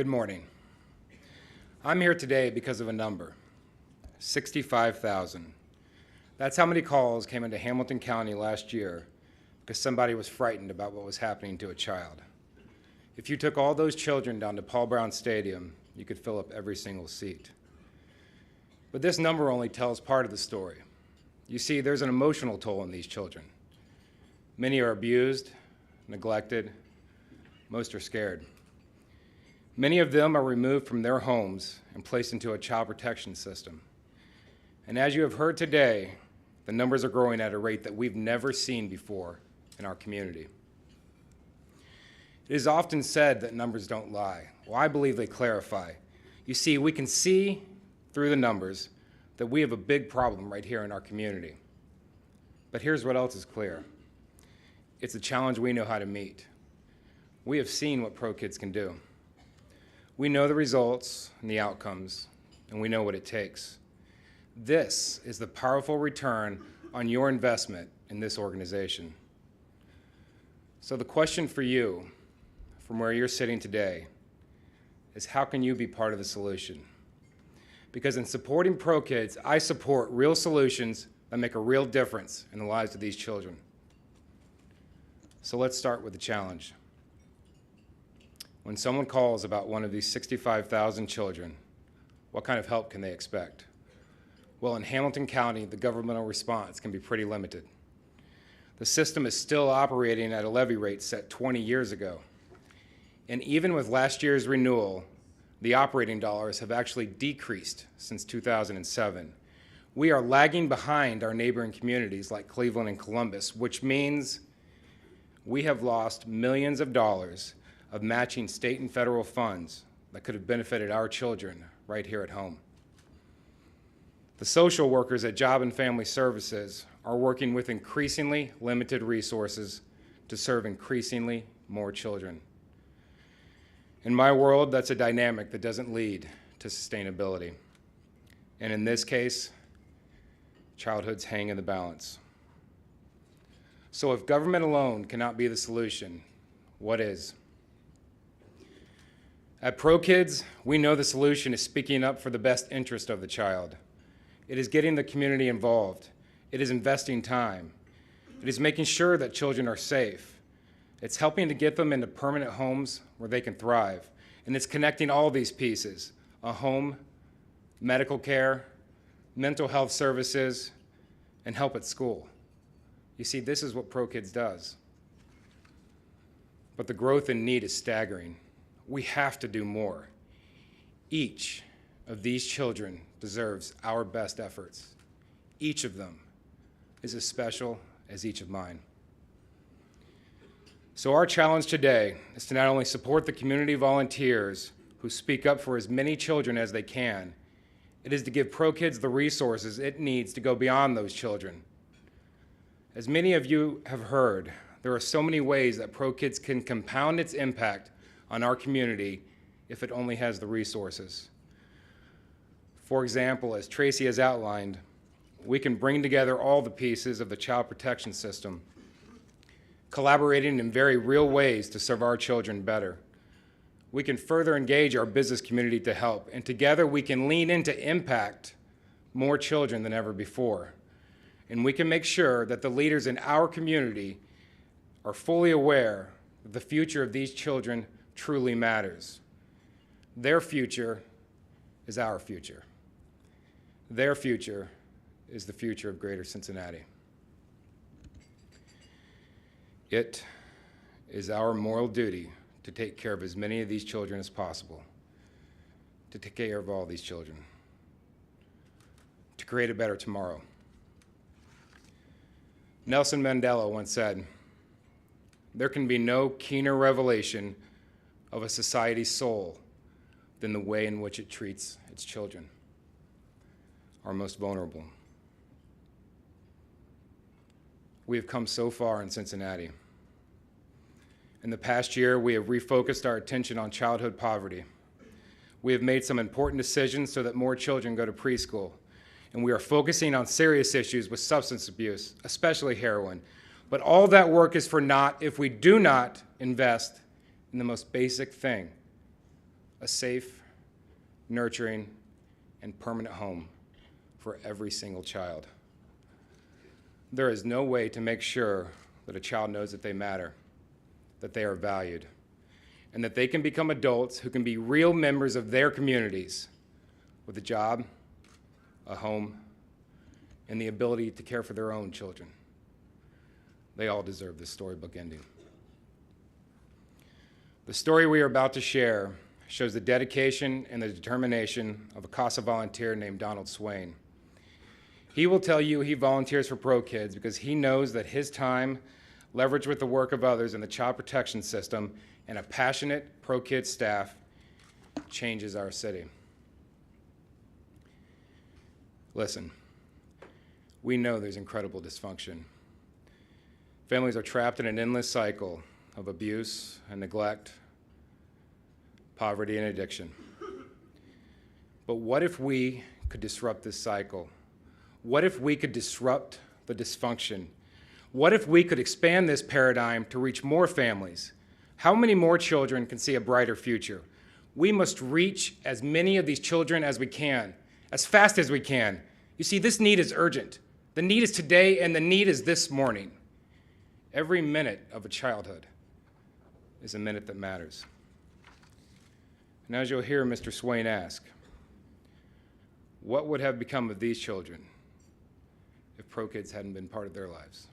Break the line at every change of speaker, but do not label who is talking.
Good morning. I'm here today because of a number, 65,000. That's how many calls came into Hamilton County last year because somebody was frightened about what was happening to a child. If you took all those children down to Paul Brown Stadium, you could fill up every single seat. But this number only tells part of the story. You see, there's an emotional toll on these children. Many are abused, neglected, most are scared. Many of them are removed from their homes and placed into a child protection system. And as you have heard today, the numbers are growing at a rate that we've never seen before in our community. It is often said that numbers don't lie. Well, I believe they clarify. You see, we can see through the numbers that we have a big problem right here in our community. But here's what else is clear. It's a challenge we know how to meet. We have seen what ProKids can do. We know the results and the outcomes, and we know what it takes. This is the powerful return on your investment in this organization. So the question for you, from where you're sitting today, is how can you be part of the solution? Because in supporting ProKids, I support real solutions that make a real difference in the lives of these children. So let's start with the challenge. When someone calls about one of these 65,000 children, what kind of help can they expect? Well, in Hamilton County, the governmental response can be pretty limited. The system is still operating at a levy rate set 20 years ago. And even with last year's renewal, the operating dollars have actually decreased since 2007. We are lagging behind our neighboring communities like Cleveland and Columbus, which means we have lost millions of dollars of matching state and federal funds that could have benefited our children right here at home. The social workers at Job and Family Services are working with increasingly limited resources to serve increasingly more children. In my world, that's a dynamic that doesn't lead to sustainability. And in this case, childhoods hang in the balance. So if government alone cannot be the solution, what is? At ProKids, we know the solution is speaking up for the best interest of the child. It is getting the community involved. It is investing time. It is making sure that children are safe. It's helping to get them into permanent homes where they can thrive. And it's connecting all these pieces: a home, medical care, mental health services, and help at school. You see, this is what ProKids does. But the growth in need is staggering. We have to do more. Each of these children deserves our best efforts. Each of them is as special as each of mine. So our challenge today is to not only support the community volunteers who speak up for as many children as they can, it is to give ProKids the resources it needs to go beyond those children. As many of you have heard, there are so many ways that ProKids can compound its impact on our community if it only has the resources. For example, as Tracy has outlined, we can bring together all the pieces of the child protection system, collaborating in very real ways to serve our children better. We can further engage our business community to help, and together we can lean in to impact more children than ever before. And we can make sure that the leaders in our community are fully aware that the future of these children truly matters. Their future is our future. Their future is the future of Greater Cincinnati. It is our moral duty to take care of as many of these children as possible, to take care of all these children, to create a better tomorrow. Nelson Mandela once said, "There can be no keener revelation of a society's soul than the way in which it treats its children, our most vulnerable." We have come so far in Cincinnati. In the past year, we have refocused our attention on childhood poverty. We have made some important decisions so that more children go to preschool, and we are focusing on serious issues with substance abuse, especially heroin. But all that work is for naught if we do not invest in the most basic thing, a safe, nurturing, and permanent home for every single child. There is no way to make sure that a child knows that they matter, that they are valued, and that they can become adults who can be real members of their communities with a job, a home, and the ability to care for their own children. They all deserve this storybook ending. The story we are about to share shows the dedication and the determination of a CASA volunteer named Donald Swain. He will tell you he volunteers for ProKids because he knows that his time, leveraged with the work of others in the child protection system and a passionate ProKids staff, changes our city. Listen, we know there's incredible dysfunction. Families are trapped in an endless cycle of abuse and neglect, poverty and addiction. But what if we could disrupt this cycle? What if we could disrupt the dysfunction? What if we could expand this paradigm to reach more families? How many more children can see a brighter future? We must reach as many of these children as we can, as fast as we can. You see, this need is urgent. The need is today, and the need is this morning. Every minute of a childhood is a minute that matters. And as you'll hear Mr. Swain ask, what would have become of these children if ProKids hadn't been part of their lives?